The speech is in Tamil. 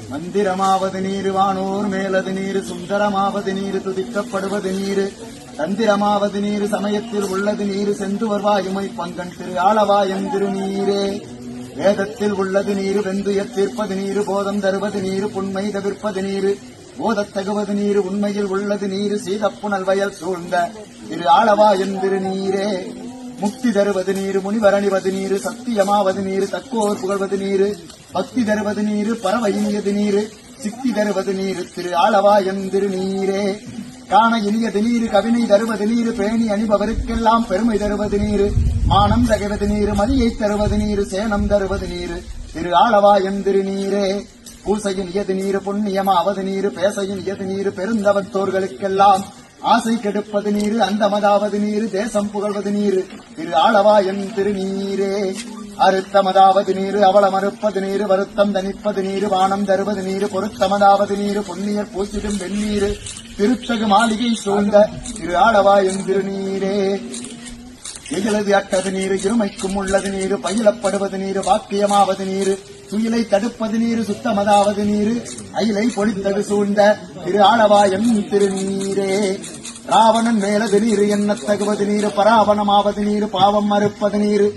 மந்திரமாவது நீரு வானோர் மேலது நீரு சுந்தரமாவது நீரு துதிக்கப்படுவது நீரு தந்திரமாவது நீரு சமயத்தில் உள்ளது நீரு செந்துவர் வாயுமை பங்கன் திரு ஆளவாயன் திருநீரே வேதத்தில் உள்ளது நீரு வெந்துயர் தீர்ப்பது நீரு போதம் தருவது நீரு புண்மை தவிர்ப்பது நீரு போதத்தகுவது நீரு உண்மையில் உள்ளது நீரு சீதப்புணல் வயல் சூழ்ந்த திரு ஆளவாயன் திருநீரே முக்தி தருவது நீரு முனிவரணிவது நீரு சத்தியமாவது நீரு தக்கோர் புகழ்வது நீரு பக்தி தருவது நீரு பரவ இனியது நீரு சித்தி தருவது நீரு திரு ஆளவாயன் திருநீரே காண இனியது நீரு கவினை தருவது நீரு பேணி அணிபவருக்கெல்லாம் பெருமை தருவது நீரு மானம் தகவது நீரு மதியை தருவது நீரு சேனம் தருவது நீரு திரு ஆளவாயன் திருநீரே பூசையின் இயது நீரு புண்ணியமாவது நீரு பேசையின் இயது நீரு பெருந்தவத்தோர்களுக்கெல்லாம் ஆசை கெடுப்பது நீரு அந்தமதாவது நீரு தேசம் புகழ்வது நீரு திரு ஆளவாயன் திருநீரே அறுத்தமதாவது நீரு அவள மறுப்பது நீரு வருத்தம் தணிப்பது நீரு வானம் தருவது நீரு பொருத்தமதாவது நீரு பொன்னியர் பூசிடும் வெந்நீரு திருத்தகு மாளிகை சூழ்ந்த திரு ஆளவாயன் திருநீரே எகிழது அட்டது நீரு இருமைக்கும் உள்ளது நீரு பயிலப்படுவது நீரு வாக்கியமாவது நீரு துயிலை தடுப்பது நீரு சுத்தமதாவது நீரு அயிலை பொழித்தது சூழ்ந்த திரு ஆளவாயன் திருநீரே ராவணன் மேலது நீரு எண்ணத்தகுவது நீரு பராவணமாவது நீரு பாவம் மறுப்பது நீரு